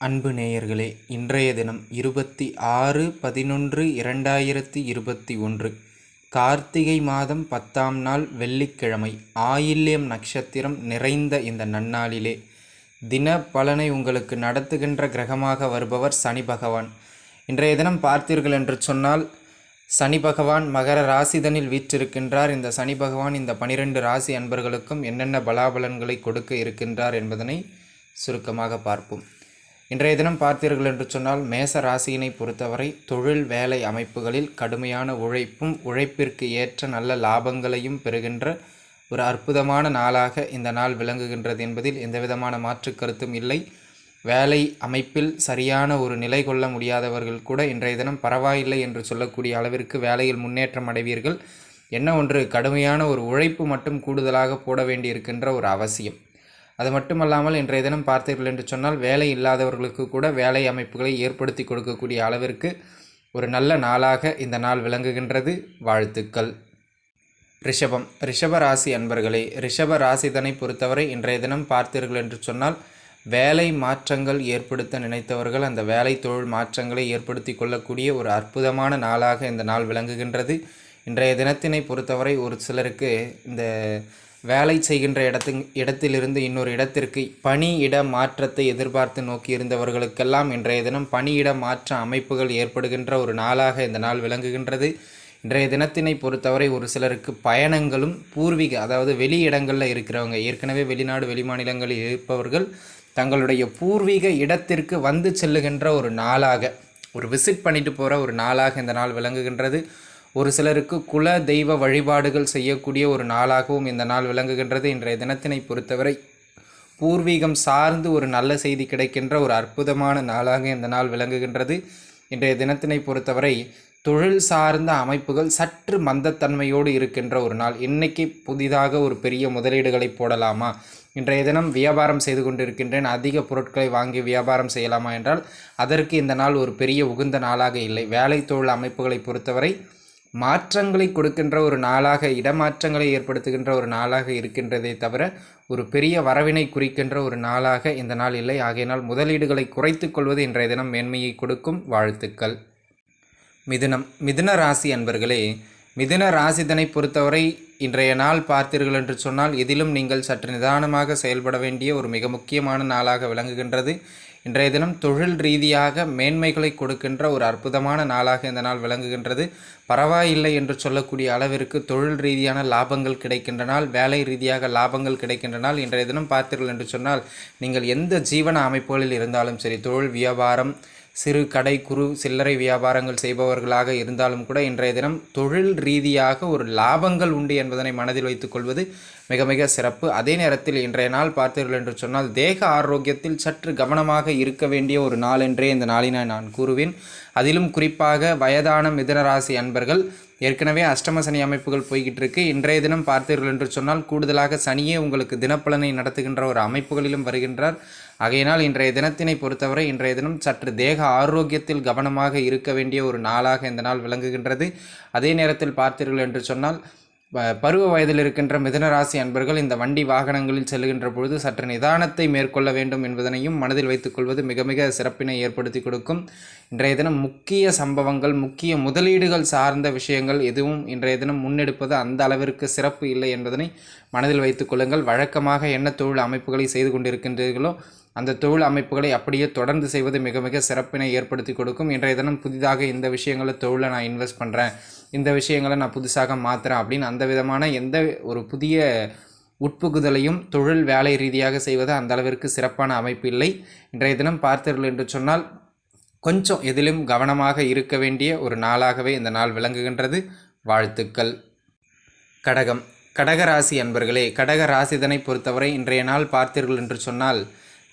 அன்பு நேயர்களே, இன்றைய தினம் 26/11/2021 கார்த்திகை மாதம் 10ஆம் நாள் வெள்ளிக்கிழமை, ஆயில்யம் நட்சத்திரம் நிறைந்த இந்த நன்னாளிலே தின பலனை உங்களுக்கு நடத்துகின்ற கிரகமாக வருபவர் சனி பகவான். இன்றைய தினம் பார்த்தீர்கள் என்று சொன்னால், சனி பகவான் மகர ராசிதனில் வீற்றிருக்கின்றார். இந்த சனி பகவான் இந்த 12 ராசி அன்பர்களுக்கும் என்னென்ன பலாபலன்களை கொடுக்க இருக்கின்றார் என்பதனை சுருக்கமாக பார்ப்போம். இன்றைய தினம் பார்த்தீர்கள் என்று சொன்னால், மேச ராசியினை பொறுத்தவரை தொழில் வேலை அமைப்புகளில் கடுமையான உழைப்பிற்கு ஏற்ற நல்ல லாபங்களையும் பெறுகின்ற ஒரு அற்புதமான நாளாக இந்த நாள் விளங்குகின்றது என்பதில் எந்தவிதமான மாற்று கருத்தும் இல்லை. வேலை அமைப்பில் சரியான ஒரு நிலை கொள்ள முடியாதவர்கள் கூட இன்றைய தினம் பரவாயில்லை என்று சொல்லக்கூடிய அளவிற்கு வேலையில் முன்னேற்றம் அடைவீர்கள். என்ன ஒன்று, கடுமையான ஒரு உழைப்பு மட்டும் கூடுதலாக போட வேண்டியிருக்கின்ற ஒரு அவசியம். அது மட்டுமல்லாமல் இன்றைய தினம் பார்த்தீர்கள் என்று சொன்னால், வேலை இல்லாதவர்களுக்கு கூட வேலை அமைப்புகளை ஏற்படுத்தி கொடுக்கக்கூடிய அளவிற்கு ஒரு நல்ல நாளாக இந்த நாள் விளங்குகின்றது. வாழ்த்துக்கள். ரிஷப ராசி அன்பர்களே, ரிஷப ராசிதனை பொறுத்தவரை இன்றைய தினம் பார்த்தீர்கள் என்று சொன்னால், வேலை மாற்றங்கள் ஏற்படுத்த நினைத்தவர்கள் அந்த வேலை தொழில் மாற்றங்களை ஏற்படுத்தி கொள்ளக்கூடிய ஒரு அற்புதமான நாளாக இந்த நாள் விளங்குகின்றது. இன்றைய தினத்தினை பொறுத்தவரை ஒரு சிலருக்கு இந்த வேலை செய்கின்ற இடத்திலிருந்து இன்னொரு இடத்திற்கு பணியிட மாற்றத்தை எதிர்பார்த்து நோக்கியிருந்தவர்களுக்கெல்லாம் இன்றைய தினம் பணியிட மாற்ற அமைப்புகள் ஏற்படுகின்ற ஒரு நாளாக இந்த நாள் விளங்குகின்றது. இன்றைய தினத்தினை பொறுத்தவரை ஒரு சிலருக்கு பயணங்களும் பூர்வீக, அதாவது வெளி இடங்களில் இருக்கிறவங்க, ஏற்கனவே வெளிநாடு வெளிமாநிலங்களில் இருப்பவர்கள் தங்களுடைய பூர்வீக இடத்திற்கு வந்து செல்லுகின்ற ஒரு நாளாக, ஒரு விசிட் பண்ணிட்டு போகிற ஒரு நாளாக இந்த நாள் விளங்குகின்றது. ஒரு சிலருக்கு குல தெய்வ வழிபாடுகள் செய்யக்கூடிய ஒரு நாளாகவும் இந்த நாள் விளங்குகின்றது. இன்றைய தினத்தினை பொறுத்தவரை பூர்வீகம் சார்ந்து ஒரு நல்ல செய்தி கிடைக்கின்ற ஒரு அற்புதமான நாளாக இந்த நாள் விளங்குகின்றது. இன்றைய தினத்தினை பொறுத்தவரை தொழில் சார்ந்த அமைப்புகள் சற்று மந்தத்தன்மையோடு இருக்கின்ற ஒரு நாள். இன்னைக்கு புதிதாக ஒரு பெரிய முதலீடுகளை போடலாமா, இன்றைய தினம் வியாபாரம் செய்து கொண்டிருக்கின்றேன், அதிக பொருட்களை வாங்கி வியாபாரம் செய்யலாமா என்றால் அதற்கு இந்த நாள் ஒரு பெரிய உகந்த நாளாக இல்லை. வேலை தொழில் அமைப்புகளை பொறுத்தவரை மாற்றங்களை கொடுக்கின்ற ஒரு நாளாக, இடமாற்றங்களை ஏற்படுத்துகின்ற ஒரு நாளாக இருக்கின்றதே தவிர ஒரு பெரிய வரவினை குறிக்கின்ற ஒரு நாளாக இந்த நாள் இல்லை. ஆகையினால் முதலீடுகளை குறைத்து கொள்வது இன்றைய தினம் மேன்மையை கொடுக்கும். வாழ்த்துக்கள். மிதுன ராசி அன்பர்களே, மிதுன ராசிதனை பொறுத்தவரை இன்றைய நாள் பார்த்தீர்கள் என்று சொன்னால், இதிலும் நீங்கள் சற்று நிதானமாக செயல்பட வேண்டிய ஒரு மிக முக்கியமான நாளாக விளங்குகின்றது. இன்றைய தினம் தொழில் ரீதியாக மேன்மைகளை கொடுக்கின்ற ஒரு அற்புதமான நாளாக இந்த நாள் விளங்குகின்றது. பரவாயில்லை என்று சொல்லக்கூடிய அளவிற்கு தொழில் ரீதியான லாபங்கள் கிடைக்கின்ற நாள், வேலை ரீதியாக லாபங்கள் கிடைக்கின்ற நாள். இன்றைய தினம் பார்த்தீர்கள் என்று சொன்னால், நீங்கள் எந்த ஜீவன அமைப்புகளில் இருந்தாலும் சரி, தொழில் வியாபாரம், சிறு கடை குறு சில்லறை வியாபாரங்கள் செய்பவர்களாக இருந்தாலும் கூட இன்றைய தினம் தொழில் ரீதியாக ஒரு லாபங்கள் உண்டு என்பதனை மனதில் வைத்துக் கொள்வது மிக மிக சிறப்பு. அதே நேரத்தில் இன்றைய நாள் பார்த்தீர்கள் என்று சொன்னால், தேக ஆரோக்கியத்தில் சற்று கவனமாக இருக்க வேண்டிய ஒரு நாள் என்றே இந்த நாளினை நான் கூறுவேன். அதிலும் குறிப்பாக வயதான மிதுனராசி அன்பர்கள், ஏற்கனவே அஷ்டம சனி அமைப்புகள் போய்கிட்டு இருக்கு. இன்றைய தினம் பார்த்தீர்கள் என்று சொன்னால், கூடுதலாக சனியே உங்களுக்கு தினப்பலனை நடத்துகின்ற ஒரு அமைப்புகளிலும் வருகின்றார். ஆகையினால் இன்றைய தினத்தினை பொறுத்தவரை இன்றைய தினம் சற்று தேக ஆரோக்கியத்தில் கவனமாக இருக்க வேண்டிய ஒரு நாளாக இந்த நாள் விளங்குகின்றது. அதே நேரத்தில் பார்த்தீர்கள் என்று சொன்னால், பருவ வயதில் இருக்கின்ற மிதுனராசி அன்பர்கள் இந்த வண்டி வாகனங்களில் செல்கின்ற பொழுது சற்று நிதானத்தை மேற்கொள்ள வேண்டும் என்பதனையும் மனதில் வைத்துக் கொள்வது மிக மிக சிறப்பினை ஏற்படுத்தி கொடுக்கும். இன்றைய தினம் முக்கிய சம்பவங்கள், முக்கிய முதலீடுகள் சார்ந்த விஷயங்கள் எதுவும் இன்றைய தினம் முன்னெடுப்பது அந்த அளவிற்கு சிறப்பு இல்லை என்பதனை மனதில் வைத்துக் கொள்ளுங்கள். வழக்கமாக என்ன தொழில் அமைப்புகளை செய்து கொண்டிருக்கின்றீர்களோ அந்த தொழில் அமைப்புகளை அப்படியே தொடர்ந்து செய்வது மிக மிக சிறப்பினை ஏற்படுத்தி கொடுக்கும். இன்றைய தினம் புதிதாக இந்த விஷயங்களை தொழிலை நான் இன்வெஸ்ட் பண்ணுறேன், இந்த விஷயங்களை நான் புதுசாக மாற்றுறேன் அப்படின்னு அந்த விதமான எந்த ஒரு புதிய உட்புகுதலையும் தொழில் வேலை ரீதியாக செய்வது அந்த அளவிற்கு சிறப்பான அமைப்பு இல்லை. இன்றைய தினம் பார்த்தீர்கள் என்று சொன்னால், கொஞ்சம் எதிலும் கவனமாக இருக்க வேண்டிய ஒரு நாளாகவே இந்த நாள் விளங்குகின்றது. வாழ்த்துக்கள். கடகராசி அன்பர்களே, கடகராசிதனை பொறுத்தவரை இன்றைய நாள் பார்த்தீர்கள் என்று சொன்னால்,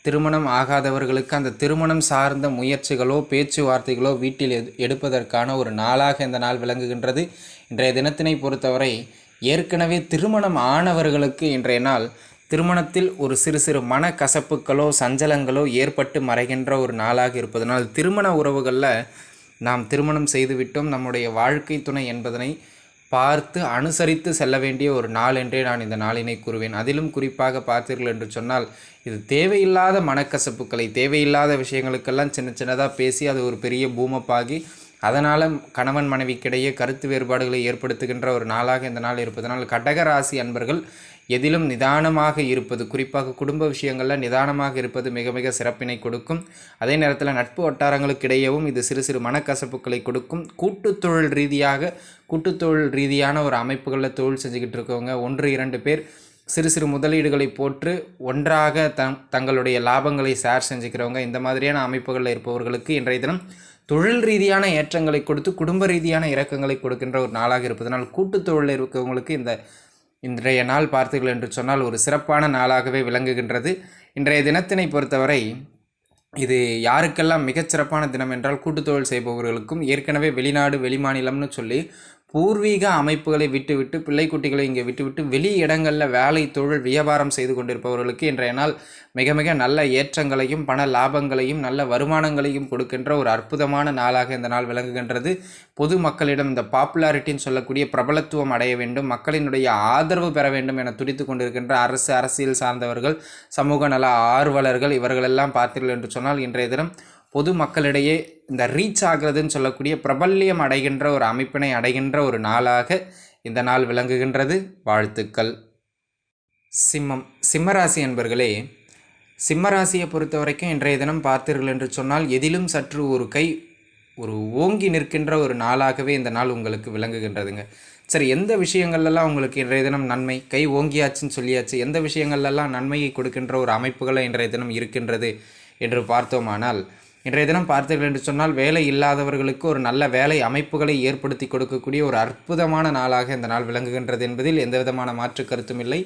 திருமணம் ஆகாதவர்களுக்கு அந்த திருமணம் சார்ந்த முயற்சிகளோ பேச்சுவார்த்தைகளோ வீட்டில் எடுப்பதற்கான ஒரு நாளாக இந்த நாள் விளங்குகின்றது. இன்றைய தினத்தினை பொறுத்தவரை ஏற்கனவே திருமணம் ஆனவர்களுக்கு இன்றைய நாள் திருமணத்தில் ஒரு சிறு சிறு மனக்கசப்புகளோ சஞ்சலங்களோ ஏற்பட்டு மறைகின்ற ஒரு நாளாக இருப்பதனால், திருமண உறவுகளில் நாம் திருமணம் செய்துவிட்டோம், நம்முடைய வாழ்க்கை துணை என்பதனை பார்த்து அனுசரித்து செல்ல வேண்டிய ஒரு நாள் என்றே நான் இந்த நாளினை கூறுவேன். அதிலும் குறிப்பாக பார்த்தீர்கள் என்று சொன்னால், இது தேவையில்லாத மனக்கசப்புக்களை, தேவையில்லாத விஷயங்களுக்கெல்லாம் சின்ன சின்னதாக பேசி அது ஒரு பெரிய பூமப்பாகி அதனால் கணவன் மனைவிக்கிடையே கருத்து வேறுபாடுகளை ஏற்படுத்துகின்ற ஒரு நாளாக இந்த நாள் இருப்பதனால் கடகராசி அன்பர்கள் எதிலும் நிதானமாக இருப்பது, குறிப்பாக குடும்ப விஷயங்களில் நிதானமாக இருப்பது மிக மிக சிறப்பினை கொடுக்கும். அதே நேரத்தில் நட்பு வட்டாரங்களுக்கு இடையேவும் இது சிறு சிறு மனக்கசப்புக்களை கொடுக்கும். கூட்டுத்தொழில் ரீதியான ஒரு அமைப்புகளில் தொழில் செஞ்சுக்கிட்டு இருக்கவங்க 1-2 பேர் சிறு சிறு முதலீடுகளை போட்டு ஒன்றாக தங்களுடைய லாபங்களை ஷேர் செஞ்சுக்கிறவங்க, இந்த மாதிரியான அமைப்புகளில் இருப்பவர்களுக்கு இன்றைய தினம் தொழில் ரீதியான ஏற்றங்களை கொடுத்து குடும்ப ரீதியான இறக்கங்களை கொடுக்கின்ற ஒரு நாளாக இருப்பதனால் கூட்டுத் தொழிலில் இருக்கவங்களுக்கு இன்றைய நாள் பார்த்தீர்கள் என்று சொன்னால் ஒரு சிறப்பான நாளாகவே விளங்குகின்றது. இன்றைய தினத்தினை பொறுத்தவரை இது யாருக்கெல்லாம் மிகச்சிறப்பான தினம் என்றால் கூட்டுத்தொழில் செய்பவர்களுக்கும், ஏற்கனவே வெளிநாடு வெளிமாநிலம்னு சொல்லி பூர்வீக அமைப்புகளை விட்டுவிட்டு பிள்ளை குட்டிகளை இங்கே விட்டுவிட்டு வெளி இடங்களில் வேலை தொழில் வியாபாரம் செய்து கொண்டிருப்பவர்களுக்கு இன்றைய நாள் மிக மிக நல்ல ஏற்றங்களையும் பண லாபங்களையும் நல்ல வருமானங்களையும் கொடுக்கின்ற ஒரு அற்புதமான நாளாக இந்த நாள் விளங்குகின்றது. பொது மக்களிடம் இந்த பாப்புலாரிட்டின்னு சொல்லக்கூடிய பிரபலத்துவம் அடைய வேண்டும், மக்களினுடைய ஆதரவு பெற வேண்டும் என துடித்து கொண்டிருக்கின்ற அரசியல் சார்ந்தவர்கள், சமூக நல ஆர்வலர்கள் இவர்களெல்லாம் பார்த்தீர்கள் என்று சொன்னால் இன்றைய தினம் பொது மக்களிடையே இந்த ரீச் ஆகிறதுன்னு சொல்லக்கூடிய பிரபல்யம் அடைகின்ற ஒரு அமைப்பினை அடைகின்ற ஒரு நாளாக இந்த நாள் விளங்குகின்றது. வாழ்த்துக்கள். சிம்மராசி என்பர்களே, சிம்மராசியை பொறுத்த வரைக்கும் இன்றைய தினம் பார்த்தீர்கள் என்று சொன்னால் எதிலும் சற்று ஒரு ஓங்கி நிற்கின்ற ஒரு நாளாகவே இந்த நாள் உங்களுக்கு விளங்குகின்றதுங்க. சரி, எந்த விஷயங்கள்லாம் உங்களுக்கு இன்றைய தினம் நன்மை கை ஓங்கியாச்சுன்னு சொல்லியாச்சு, எந்த விஷயங்கள்லாம் நன்மையை கொடுக்கின்ற ஒரு அமைப்புகளை இன்றைய தினம் இருக்கின்றது என்று பார்த்தோமானால், இன்றைய தினம் பார்த்தீர்கள் என்று சொன்னால் வேலை இல்லாதவர்களுக்கு ஒரு நல்ல வேலை அமைப்புகளை ஏற்படுத்தி கொடுக்கக்கூடிய ஒரு அற்புதமான நாளாக இந்த நாள் விளங்குகின்றது என்பதில் எந்த விதமான மாற்று கருத்தும் இல்லை.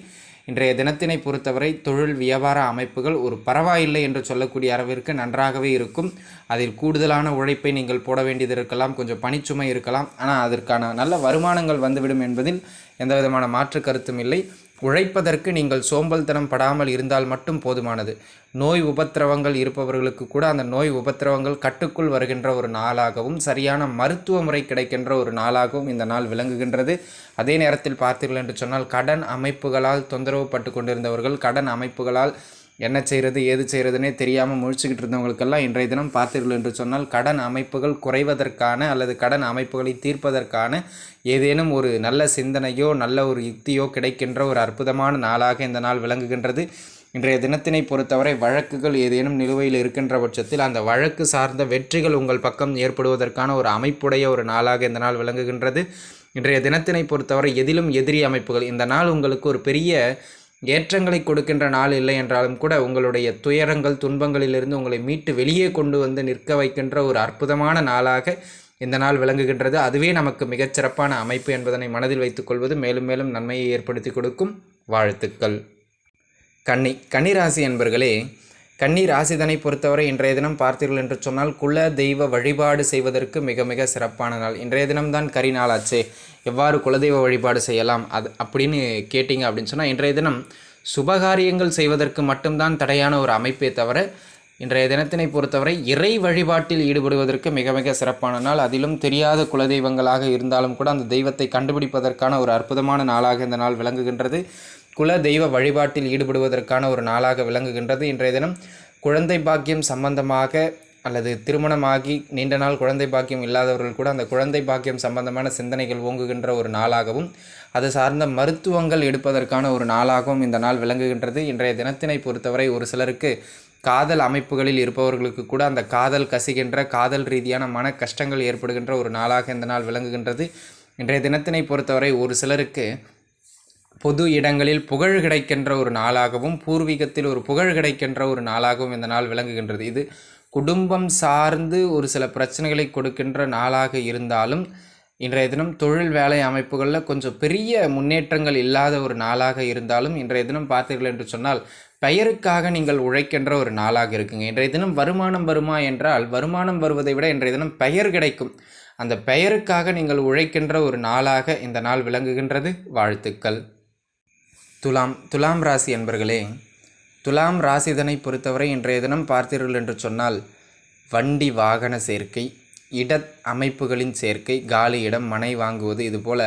இன்றைய தினத்தினை பொறுத்தவரை தொழில் வியாபார அமைப்புகள் ஒரு பரவாயில்லை என்று சொல்லக்கூடிய அளவிற்கு நன்றாகவே இருக்கும். அதில் கூடுதலான உழைப்பை நீங்கள் போட வேண்டியது இருக்கலாம், கொஞ்சம் பணிச்சுமை இருக்கலாம், ஆனால் அதற்கான நல்ல வருமானங்கள் வந்துவிடும் என்பதில் எந்த விதமான மாற்று கருத்தும் இல்லை. உழைப்பதற்கு நீங்கள் சோம்பல்தனம் படாமல் இருந்தால் மட்டும் போதுமானது. நோய் உபத்திரவங்கள் இருப்பவர்களுக்கு கூட அந்த நோய் உபத்திரவங்கள் கட்டுக்குள் வருகின்ற ஒரு நாளாகவும் சரியான மருத்துவ முறை கிடைக்கின்ற ஒரு நாளாகவும் இந்த நாள் விளங்குகின்றது. அதே நேரத்தில் பார்த்தீர்கள் என்று சொன்னால் கடன் அமைப்புகளால் தொந்தரவு பட்டு கொண்டிருந்தவர்கள், கடன் அமைப்புகளால் என்ன செய்கிறது ஏது செய்கிறதுனே தெரியாமல் முழிச்சுக்கிட்டு இருந்தவங்களுக்கெல்லாம் இன்றைய தினம் பார்த்தீர்கள் என்று சொன்னால் கடன் அமைப்புகள் குறைவதற்கான அல்லது கடன் அமைப்புகளை தீர்ப்பதற்கான ஏதேனும் ஒரு நல்ல சிந்தனையோ நல்ல ஒரு யுக்தியோ கிடைக்கின்ற ஒரு அற்புதமான நாளாக இந்த நாள் விளங்குகின்றது. இன்றைய தினத்தினை பொறுத்தவரை வழக்குகள் ஏதேனும் நிலுவையில் இருக்கின்ற பட்சத்தில் அந்த வழக்கு சார்ந்த வெற்றிகள் உங்கள் பக்கம் ஏற்படுவதற்கான ஒரு அமைப்புடைய ஒரு நாளாக இந்த நாள் விளங்குகின்றது. இன்றைய தினத்தினை பொறுத்தவரை எதிலும் எதிரி அமைப்புகள், இந்த நாள் உங்களுக்கு ஒரு பெரிய ஏற்றங்களை கொடுக்கின்ற நாள் இல்லை என்றாலும் கூட உங்களுடைய துயரங்கள் துன்பங்களிலிருந்து உங்களை மீட்டு வெளியே கொண்டு வந்து நிற்க வைக்கின்ற ஒரு அற்புதமான நாளாக இந்த நாள் விளங்குகின்றது. அதுவே நமக்கு மிகச்சிறப்பான அமைப்பு என்பதனை மனதில் வைத்துக்கொள்வது மேலும் மேலும் நன்மையை ஏற்படுத்தி கொடுக்கும். வாழ்த்துக்கள். கன்னிராசி என்பர்களே, கன்னி ராசிதனை பொறுத்தவரை இன்றைய தினம் பார்த்தீர்கள் என்று சொன்னால் குல தெய்வ வழிபாடு செய்வதற்கு மிக மிக சிறப்பான நாள். இன்றைய தினம்தான் கரி நாளாச்சே, எவ்வாறு குலதெய்வ வழிபாடு செய்யலாம் அப்படின்னு கேட்டிங்க அப்படின்னு சொன்னால், இன்றைய தினம் சுபகாரியங்கள் செய்வதற்கு மட்டும்தான் தடையான ஒரு அமைப்பே தவிர இன்றைய தினத்தினை பொறுத்தவரை இறை வழிபாட்டில் ஈடுபடுவதற்கு மிக மிக சிறப்பான நாள். அதிலும் தெரியாத குலதெய்வங்களாக இருந்தாலும் கூட அந்த தெய்வத்தை கண்டுபிடிப்பதற்கான ஒரு அற்புதமான நாளாக இந்த நாள் விளங்குகின்றது. குல தெய்வ வழிபாட்டில் ஈடுபடுவதற்கான ஒரு நாளாக விளங்குகின்றது. இன்றைய தினம் குழந்தை பாக்கியம் சம்பந்தமாக அல்லது திருமணமாகி நீண்ட நாள் குழந்தை பாக்கியம் இல்லாதவர்கள் கூட அந்த குழந்தை பாக்கியம் சம்பந்தமான சிந்தனைகள் ஓங்குகின்ற ஒரு நாளாகவும் அது சார்ந்த மருத்துவங்கள் எடுப்பதற்கான ஒரு நாளாகவும் இந்த நாள் விளங்குகின்றது. இன்றைய தினத்தினை பொறுத்தவரை ஒரு சிலருக்கு காதல் அமைப்புகளில் இருப்பவர்களுக்கு கூட அந்த காதல் கசிகின்ற காதல் ரீதியான மன கஷ்டங்கள் ஏற்படுகின்ற ஒரு நாளாக இந்த நாள் விளங்குகின்றது. இன்றைய தினத்தினை பொறுத்தவரை ஒரு சிலருக்கு பொது இடங்களில் புகழ் கிடைக்கின்ற ஒரு நாளாகவும் பூர்வீகத்தில் ஒரு புகழ் கிடைக்கின்ற ஒரு நாளாகவும் இந்த நாள் விளங்குகின்றது. இது குடும்பம் சார்ந்து ஒரு சில பிரச்சனைகளை கொடுக்கின்ற நாளாக இருந்தாலும் இன்றைய தினம் தொழில் வேலை அமைப்புகளில் கொஞ்சம் பெரிய முன்னேற்றங்கள் இல்லாத ஒரு நாளாக இருந்தாலும் இன்றைய தினம் பார்த்தீர்கள் என்று சொன்னால் பெயருக்காக நீங்கள் உழைக்கின்ற ஒரு நாளாக இருக்குங்க. இன்றைய தினம் வருமானம் வருமா என்றால் வருமானம் வருவதை விட இன்றைய தினம் பெயர் கிடைக்கும். அந்த பெயருக்காக நீங்கள் உழைக்கின்ற ஒரு நாளாக இந்த நாள் விளங்குகின்றது. வாழ்த்துக்கள். துலாம் ராசி என்பர்களே, துலாம் ராசிதனை பொறுத்தவரை இன்றைய தினம் பார்த்தீர்கள் என்று சொன்னால் வண்டி வாகன சேர்க்கை, அமைப்புகளின் சேர்க்கை, காலி இடம், மனை வாங்குவது, இதுபோல்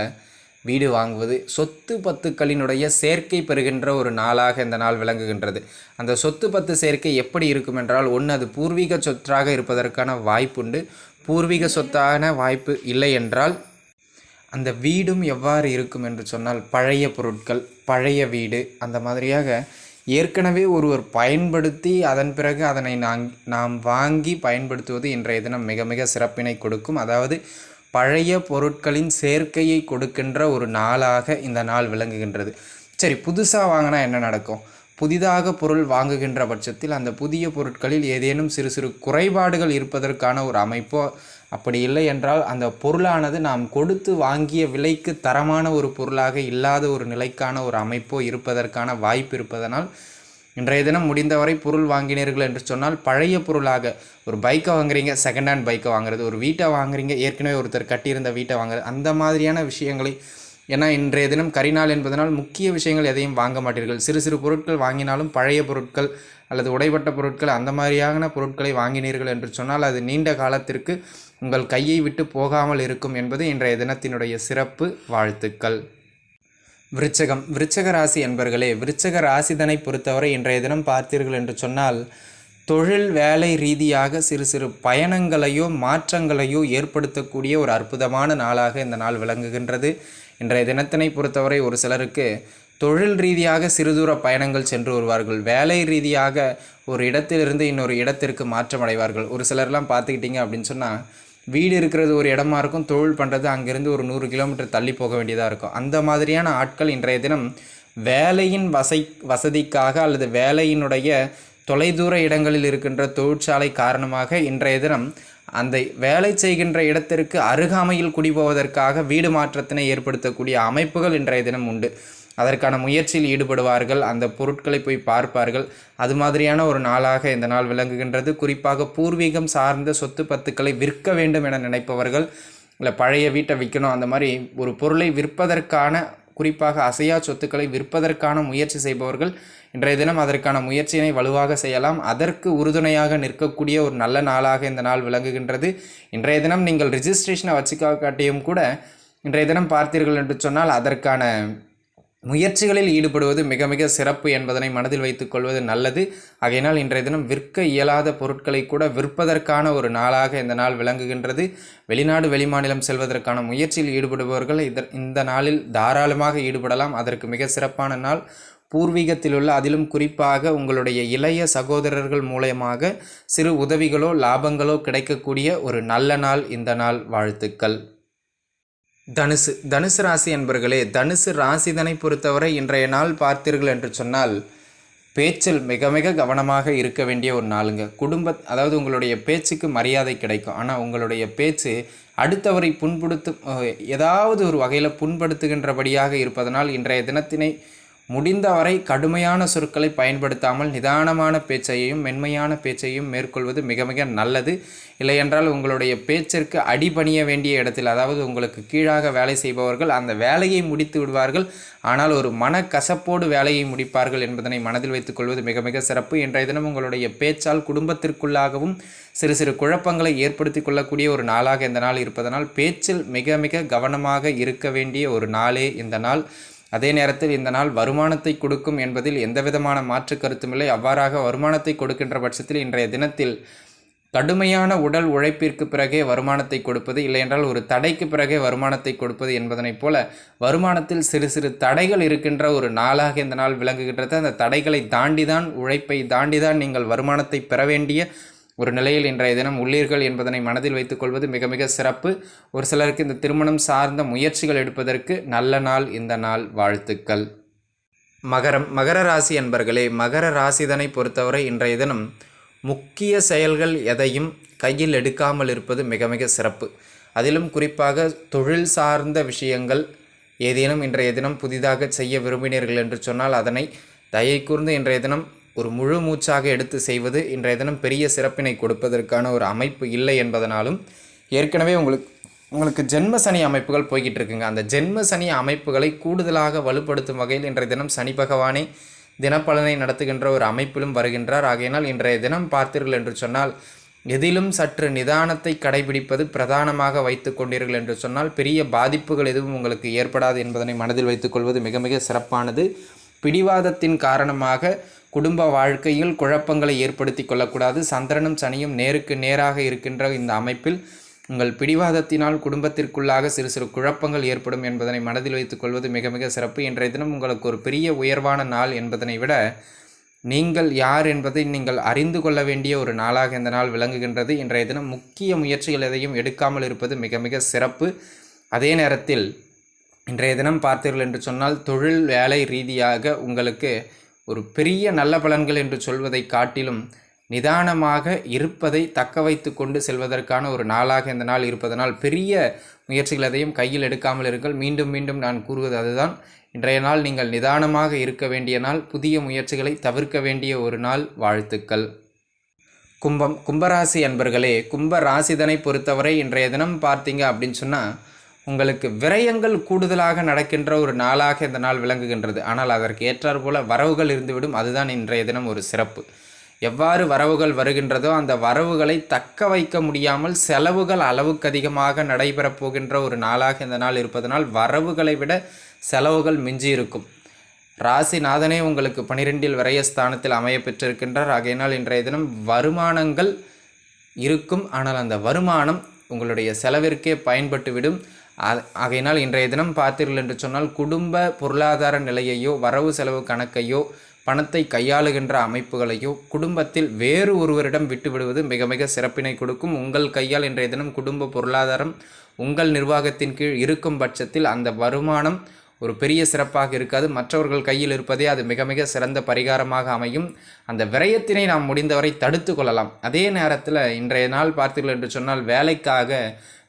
வீடு வாங்குவது, சொத்து பத்துக்களினுடைய சேர்க்கை பெறுகின்ற ஒரு நாளாக இந்த நாள் விளங்குகின்றது. அந்த சொத்து பத்து சேர்க்கை எப்படி இருக்கும் என்றால், ஒன்று அது பூர்வீக சொத்தாக இருப்பதற்கான வாய்ப்புண்டு. பூர்வீக சொத்தான வாய்ப்பு இல்லை என்றால் அந்த வீடும் எவ்வாறு இருக்கும் என்று சொன்னால், பழைய பொருட்கள், பழைய வீடு, அந்த மாதிரியாக ஏற்கனவே ஒருவர் பயன்படுத்தி அதன் பிறகு அதனை நாம் வாங்கி பயன்படுத்துவது இன்றைய தினம் மிக மிக சிறப்பினை கொடுக்கும். அதாவது பழைய பொருட்களின் சேர்க்கையை கொடுக்கின்ற ஒரு நாளாக இந்த நாள் விளங்குகின்றது. சரி, புதுசாக வாங்கினா என்ன நடக்கும்? புதிதாக பொருள் வாங்குகின்ற பட்சத்தில் அந்த புதிய பொருட்களில் ஏதேனும் சிறு சிறு குறைபாடுகள் இருப்பதற்கான ஒரு அமைப்போ, அப்படி இல்லை என்றால் அந்த பொருளானது நாம் கொடுத்து வாங்கிய விலைக்கு தரமான ஒரு பொருளாக இல்லாத ஒரு நிலைக்கான ஒரு அமைப்போ இருப்பதற்கான வாய்ப்பு இருப்பதனால், இன்றைய தினம் முடிந்தவரை பொருள் வாங்கினீர்கள் என்று சொன்னால் பழைய பொருளாக, ஒரு பைக்கை வாங்குறீங்க, செகண்ட் ஹேண்ட் பைக்கை வாங்குறது, ஒரு வீட்டை வாங்குறீங்க, ஏற்கனவே ஒருத்தர் கட்டியிருந்த வீட்டை வாங்குறது, அந்த மாதிரியான விஷயங்களை. ஏன்னா இன்றைய தினம் கரிநாள் என்பதனால் முக்கிய விஷயங்கள் எதையும் வாங்க மாட்டீர்கள். சிறு சிறு பொருட்கள் வாங்கினாலும் பழைய பொருட்கள் அல்லது உடைப்பட்ட பொருட்கள், அந்த மாதிரியான பொருட்களை வாங்கினீர்கள் என்று சொன்னால் அது நீண்ட காலத்திற்கு உங்கள் கையை விட்டு போகாமல் இருக்கும் என்பது இன்றைய தினத்தினுடைய சிறப்பு. வாழ்த்துக்கள். விருச்சகம், விருச்சக ராசி என்பர்களே, விருச்சக ராசிதனை பொறுத்தவரை இன்றைய தினம் பார்த்தீர்கள் என்று சொன்னால், தொழில் வேலை ரீதியாக சிறு சிறு பயணங்களையோ மாற்றங்களையோ ஏற்படுத்தக்கூடிய ஒரு அற்புதமான நாளாக இந்த நாள் விளங்குகின்றது. இன்றைய தினத்தினை பொறுத்தவரை ஒரு சிலருக்கு தொழில் ரீதியாக சிறுதூர பயணங்கள் சென்று வருவார்கள். வேலை ரீதியாக ஒரு இடத்திலிருந்து இன்னொரு இடத்திற்கு மாற்றம் அடைவார்கள். ஒரு சிலர்லாம் பார்த்துக்கிட்டிங்க அப்படின்னு சொன்னால், வீடு இருக்கிறது ஒரு இடமா இருக்கும், தொழில் பண்ணுறது அங்கேருந்து ஒரு 100 கிலோமீட்டர் தள்ளி போக வேண்டியதாக இருக்கும். அந்த மாதிரியான ஆட்கள் இன்றைய தினம் வேலையின் வசதிக்காக அல்லது வேலையினுடைய தொலைதூர இடங்களில் இருக்கின்ற தொழிற்சாலை காரணமாக இன்றைய தினம் அந்த வேலை செய்கின்ற இடத்திற்கு அருகாமையில் குடிபோவதற்காக வீடு மாற்றத்தினை ஏற்படுத்தக்கூடிய அமைப்புகள் இன்றைய தினம் உண்டு. அதற்கான முயற்சியில் ஈடுபடுவார்கள், அந்த பொருட்களை போய் பார்ப்பார்கள். அது மாதிரியான ஒரு நாளாக இந்த நாள் விளங்குகின்றது. குறிப்பாக பூர்வீகம் சார்ந்த சொத்து பத்துக்களை விற்க வேண்டும் என நினைப்பவர்கள், இல்லை பழைய வீட்டை விற்கணும், அந்த மாதிரி ஒரு பொருளை விற்பதற்கான, குறிப்பாக அசையா சொத்துக்களை விற்பதற்கான முயற்சி செய்பவர்கள் இன்றைய தினம் அதற்கான முயற்சியினை வலுவாக செய்யலாம். அதற்கு உறுதுணையாக நிற்கக்கூடிய ஒரு நல்ல நாளாக இந்த நாள் விளங்குகின்றது. இன்றைய தினம் நீங்கள் ரிஜிஸ்ட்ரேஷனை வச்சுக்காட்டியும் கூட இன்றைய தினம் பார்த்தீர்கள் என்று சொன்னால் அதற்கான முயற்சிகளில் ஈடுபடுவது மிக மிக சிறப்பு என்பதனை மனதில் வைத்துக் கொள்வது நல்லது. ஆகையினால் இன்றைய தினம் விற்க இயலாத பொருட்களை கூட விற்பதற்கான ஒரு நாளாக இந்த நாள் விளங்குகின்றது. வெளிநாடு வெளிமாநிலம் செல்வதற்கான முயற்சியில் ஈடுபடுபவர்கள் இந்த நாளில் தாராளமாக ஈடுபடலாம். அதற்கு மிக சிறப்பான நாள். பூர்வீகத்தில் உள்ள, அதிலும் குறிப்பாக உங்களுடைய இளைய சகோதரர்கள் மூலமாக சிறு உதவிகளோ லாபங்களோ கிடைக்கக்கூடிய ஒரு நல்ல நாள் இந்த நாள். வாழ்த்துக்கள். தனுசு, தனுசு ராசி என்பர்களே, தனுசு ராசிதனை பொறுத்தவரை இன்றைய நாள் பார்த்தீர்கள் என்று சொன்னால், பேச்சில் மிக மிக கவனமாக இருக்க வேண்டிய ஒரு நாளுங்க. அதாவது உங்களுடைய பேச்சுக்கு மரியாதை கிடைக்கும். ஆனால் உங்களுடைய பேச்சு அடுத்தவரை ஏதாவது ஒரு வகையில் புண்படுத்துகின்றபடியாக இருப்பதனால் இன்றைய தினத்தினை முடிந்தவரை கடுமையான சொற்களை பயன்படுத்தாமல் நிதானமான பேச்சையும் மென்மையான பேச்சையும் மேற்கொள்வது மிக மிக நல்லது. இல்லையென்றால் உங்களுடைய பேச்சிற்கு அடிபணிய வேண்டிய இடத்தில், அதாவது உங்களுக்கு கீழாக வேலை செய்பவர்கள் அந்த வேலையை முடித்து விடுவார்கள், ஆனால் ஒரு மனக்கசப்போடு வேலையை முடிப்பார்கள் என்பதனை மனதில் வைத்துக்கொள்வது மிக மிக சிறப்பு. இன்றைய தினம் உங்களுடைய பேச்சால் குடும்பத்திற்குள்ளாகவும் சிறு சிறு குழப்பங்களை ஏற்படுத்தி கொள்ளக்கூடிய ஒரு நாளாக இந்த நாள் இருப்பதனால் பேச்சில் மிக மிக கவனமாக இருக்க வேண்டிய ஒரு நாளே இந்த நாள். அதே நேரத்தில் இந்த நாள் வருமானத்தை கொடுக்கும் என்பதில் எந்தவிதமான மாற்று கருத்துமில்லை. அவ்வாறாக வருமானத்தை கொடுக்கின்ற பட்சத்தில் இன்றைய தினத்தில் கடுமையான உடல் உழைப்பிற்கு பிறகே வருமானத்தை கொடுப்பது, இல்லையென்றால் ஒரு தடைக்கு பிறகே வருமானத்தை கொடுப்பது என்பதனைப் போல வருமானத்தில் சிறு சிறு தடைகள் இருக்கின்ற ஒரு நாளாக இந்த நாள் விளங்குகின்றது. அந்த தடைகளை தாண்டிதான், உழைப்பை தாண்டிதான் நீங்கள் வருமானத்தை பெற வேண்டிய ஒரு நிலையில் இன்றைய தினம் உள்ளீர்கள் என்பதனை மனதில் வைத்துக்கொள்வது மிக மிக சிறப்பு. ஒரு சிலருக்கு இந்த திருமணம் சார்ந்த முயற்சிகள் எடுப்பதற்கு நல்ல நாள் இந்த நாள். வாழ்த்துக்கள். மகரம், மகர ராசி என்பர்களே, மகர ராசிதனை பொறுத்தவரை இன்றைய தினம் முக்கிய செயல்கள் எதையும் கையில் எடுக்காமல் இருப்பது மிக மிக சிறப்பு. அதிலும் குறிப்பாக தொழில் சார்ந்த விஷயங்கள் ஏதேனும் இன்றைய தினம் புதிதாக செய்ய விரும்பினீர்கள் என்று சொன்னால் அதனை தயை கூர்ந்து இன்றைய தினம் ஒரு முழு மூச்சாக எடுத்து செய்வது இன்றைய தினம் பெரிய சிறப்பினை கொடுப்பதற்கான ஒரு அமைப்பு இல்லை என்பதனாலும், ஏற்கனவே உங்களுக்கு ஜென்ம சனி அமைப்புகள் போய்கிட்டு இருக்குங்க. அந்த ஜென்ம சனி அமைப்புகளை கூடுதலாக வலுப்படுத்தும் வகையில் இன்றைய தினம் சனி பகவானே தினப்பலனை நடத்துகின்ற ஒரு அமைப்பிலும் வருகின்றார். ஆகையினால் இன்றைய தினம் பார்த்தீர்கள் என்று சொன்னால் எதிலும் சற்று நிதானத்தை கடைபிடிப்பது பிரதானமாக வைத்து கொண்டீர்கள் என்று சொன்னால் பெரிய பாதிப்புகள் எதுவும் உங்களுக்கு ஏற்படாது என்பதனை மனதில் வைத்துக்கொள்வது மிக மிக சிறப்பானது. பிடிவாதத்தின் காரணமாக குடும்ப வாழ்க்கையில் குழப்பங்களை ஏற்படுத்தி கொள்ளக்கூடாது. சந்திரனும் சனியும் நேருக்கு நேராக இருக்கின்ற இந்த அமைப்பில் உங்கள் பிடிவாதத்தினால் குடும்பத்திற்குள்ளாக சிறு சிறு குழப்பங்கள் ஏற்படும் என்பதனை மனதில் வைத்துக்கொள்வது மிக மிக சிறப்பு. இன்றைய தினம் உங்களுக்கு ஒரு பெரிய உயர்வான நாள் என்பதனை விட நீங்கள் யார் என்பதை நீங்கள் அறிந்து கொள்ள வேண்டிய ஒரு நாளாக இந்த நாள் விளங்குகின்றது. இன்றைய தினம் முக்கிய முயற்சிகள் எதையும் எடுக்காமல் இருப்பது மிக மிக சிறப்பு. அதே நேரத்தில் இன்றைய தினம் பார்த்தீர்கள் என்று சொன்னால் தொழில் வேலை ரீதியாக உங்களுக்கு ஒரு பெரிய நல்ல பலன்கள் என்று சொல்வதை காட்டிலும் நிதானமாக இருப்பதை தக்க வைத்து கொண்டு செல்வதற்கான ஒரு நாளாக இந்த நாள் இருப்பதனால் பெரிய முயற்சிகள் எதையும் கையில் எடுக்காமல் இருங்கள். மீண்டும் மீண்டும் நான் கூறுவது அதுதான். இன்றைய நாள் நீங்கள் நிதானமாக இருக்க வேண்டிய நாள். புதிய முயற்சிகளை தவிர்க்க வேண்டிய ஒரு நாள். வாழ்த்துக்கள். கும்பராசி அன்பர்களே, கும்ப ராசிதனை பொறுத்தவரை இன்றைய தினம் பார்த்தீங்க அப்படின்னு சொன்னால் உங்களுக்கு விரயங்கள் கூடுதலாக நடக்கின்ற ஒரு நாளாக இந்த நாள் விளங்குகின்றது. ஆனால் அதற்கு ஏற்றார் போல வரவுகள் இருந்துவிடும். அதுதான் இன்றைய தினம் ஒரு சிறப்பு. எவ்வாறு வரவுகள் வருகின்றதோ அந்த வரவுகளை தக்க வைக்க முடியாமல் செலவுகள் அளவுக்கு அதிகமாக நடைபெறப் போகின்ற ஒரு நாளாக இந்த நாள் இருப்பதனால் வரவுகளை விட செலவுகள் மிஞ்சி இருக்கும். ராசிநாதனே உங்களுக்கு 12 விரயஸ்தானத்தில் அமைய பெற்றிருக்கின்றார். ஆகையினால் இன்றைய தினம் வருமானங்கள் இருக்கும். ஆனால் அந்த வருமானம் உங்களுடைய செலவிற்கே பயன்பட்டுவிடும். ஆகையினால் இன்றைய தினம் பார்த்தீர்கள் என்று சொன்னால் குடும்ப பொருளாதார நிலையையோ வரவு செலவு கணக்கையோ பணத்தை கையாளுகின்ற அமைப்புகளையோ குடும்பத்தில் வேறு ஒருவரிடம் விட்டுவிடுவது மிக மிக சிறப்பினை கொடுக்கும். உங்கள் கையால் இன்றைய தினம் குடும்ப பொருளாதாரம் உங்கள் நிர்வாகத்தின் கீழ் இருக்கும் பட்சத்தில் அந்த வருமானம் ஒரு பெரிய சிறப்பாக இருக்காது. மற்றவர்கள் கையில் இருப்பதே அது மிக மிக சிறந்த பரிகாரமாக அமையும். அந்த விரயத்தினை நாம் முடிந்தவரை தடுத்து கொள்ளலாம். அதே நேரத்தில் இன்றைய நாள் பார்த்தீர்கள் என்று சொன்னால் வேலைக்காக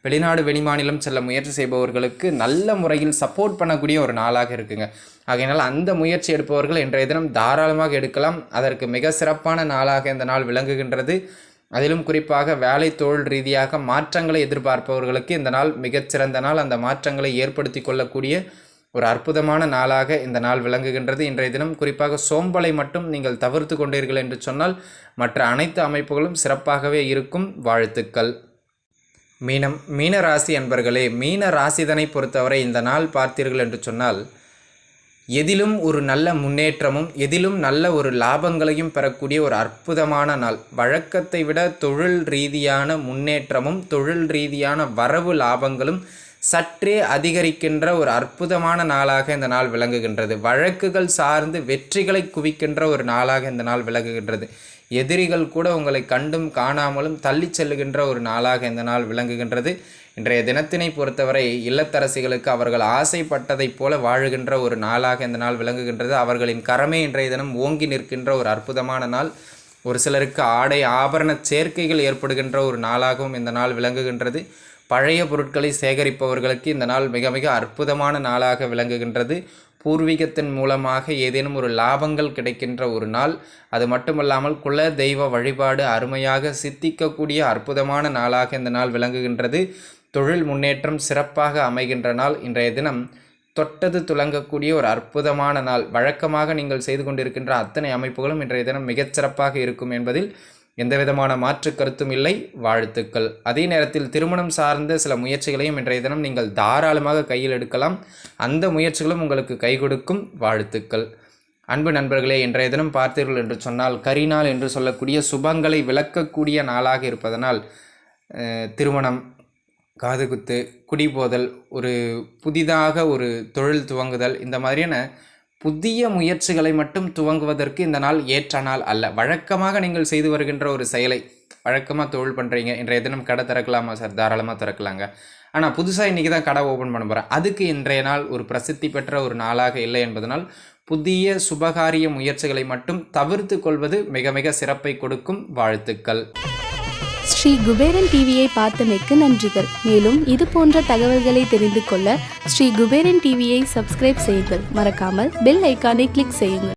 வெளிநாடு வெளிமாநிலம் செல்ல முயற்சி செய்பவர்களுக்கு நல்ல முறையில் சப்போர்ட் பண்ணக்கூடிய ஒரு நாளாக இருக்குங்க. ஆகையினால் அந்த முயற்சி எடுப்பவர்கள் இன்றைய தினம் தாராளமாக எடுக்கலாம். அதற்கு மிக சிறப்பான நாளாக இந்த நாள் விளங்குகின்றது. அதிலும் குறிப்பாக வேலை தொழில் ரீதியாக மாற்றங்களை எதிர்பார்ப்பவர்களுக்கு இந்த நாள் மிகச்சிறந்த நாள். அந்த மாற்றங்களை ஏற்படுத்தி கொள்ளக்கூடிய ஒரு அற்புதமான நாளாக இந்த நாள் விளங்குகின்றது. இன்றைய தினம் குறிப்பாக சோம்பலை மட்டும் நீங்கள் தவிர்த்து கொண்டீர்கள் என்று சொன்னால் மற்ற அனைத்து அமைப்புகளும் சிறப்பாகவே இருக்கும். வாழ்த்துக்கள். மீன ராசி அன்பர்களே, மீன ராசிதனை பொறுத்தவரை இந்த நாள் பார்த்தீர்கள் என்று சொன்னால் எதிலும் ஒரு நல்ல முன்னேற்றமும் எதிலும் நல்ல ஒரு லாபங்களையும் பெறக்கூடிய ஒரு அற்புதமான நாள். வழக்கத்தை விட தொழில் ரீதியான முன்னேற்றமும் தொழில் ரீதியான வரவு லாபங்களும் சற்றே அதிகரிக்கின்ற ஒரு அற்புதமான நாளாக இந்த நாள் விளங்குகின்றது. வழக்குகள் சார்ந்து வெற்றிகளை குவிக்கின்ற ஒரு நாளாக இந்த நாள் விளங்குகின்றது. எதிரிகள் கூட உங்களை கண்டும் காணாமலும் தள்ளி செல்லுகின்ற ஒரு நாளாக இந்த நாள் விளங்குகின்றது. இன்றைய தினத்தினை பொறுத்தவரை இல்லத்தரசிகளுக்கு அவர்கள் ஆசைப்பட்டதைப் போல வாழுகின்ற ஒரு நாளாக இந்த நாள் விளங்குகின்றது. அவர்களின் கரமே இன்றைய தினம் ஓங்கி நிற்கின்ற ஒரு அற்புதமான நாள். ஒரு சிலருக்கு ஆடை ஆபரண சேர்க்கைகள் ஏற்படுகின்ற ஒரு நாளாகவும் இந்த நாள் விளங்குகின்றது. பழைய பொருட்களை சேகரிப்பவர்களுக்கு இந்த நாள் மிக மிக அற்புதமான நாளாக விளங்குகின்றது. பூர்வீகத்தின் மூலமாக ஏதேனும் ஒரு லாபங்கள் கிடைக்கின்ற ஒரு நாள். அது மட்டுமல்லாமல் குல தெய்வ வழிபாடு அருமையாக சித்திக்கக்கூடிய அற்புதமான நாளாக இந்த நாள் விளங்குகின்றது. தொழில் முன்னேற்றம் சிறப்பாக அமைகின்ற நாள். இன்றைய தினம் தொட்டது துலங்கக்கூடிய ஒரு அற்புதமான நாள். வழக்கமாக நீங்கள் செய்து கொண்டிருக்கின்ற அத்தனை அமைப்புகளும் இன்றைய தினம் மிகச்சிறப்பாக இருக்கும் என்பதில் எந்தவிதமான மாற்று கருத்தும் இல்லை. வாழ்த்துக்கள். அதே நேரத்தில் திருமணம் சார்ந்த சில முயற்சிகளையும் இன்றைய தினம் நீங்கள் தாராளமாக கையில் எடுக்கலாம். அந்த முயற்சிகளும் உங்களுக்கு கை கொடுக்கும். வாழ்த்துக்கள். அன்பு நண்பர்களே, இன்றைய தினம் பார்த்தீர்கள் என்று சொன்னால் கரிநாள் என்று சொல்லக்கூடிய சுபங்களை விளக்கக்கூடிய நாளாக இருப்பதனால் திருமணம், காதுகுத்து, குடிபோதல், ஒரு புதிதாக ஒரு தொழில் துவங்குதல், இந்த மாதிரியான புதிய முயற்சிகளை மட்டும் துவங்குவதற்கு இந்த நாள் ஏற்ற நாள் அல்ல. வழக்கமாக நீங்கள் செய்து வருகின்ற ஒரு செயலை வழக்கமாக தொழில் பண்ணுறீங்க, இன்றைய தினம் கடை திறக்கலாமா சார்? தாராளமாக திறக்கலாங்க. ஆனால் புதுசாக இன்றைக்கி தான் கடை ஓப்பன் பண்ண போகிறேன், அதுக்கு இன்றைய நாள் ஒரு பிரசித்தி பெற்ற ஒரு நாளாக இல்லை என்பதனால் புதிய சுபகாரிய முயற்சிகளை மட்டும் தவிர்த்து கொள்வது மிக மிக சிறப்பை கொடுக்கும். வாழ்த்துக்கள். ஸ்ரீ குபேரன் டிவியை பார்த்தமைக்கு நன்றிகள். மேலும் இது போன்ற தகவல்களை தெரிந்து கொள்ள ஸ்ரீ குபேரன் டிவியை சப்ஸ்கிரைப் செய்யுங்கள். மறக்காமல் பெல் ஐக்கானை கிளிக் செய்யுங்கள்.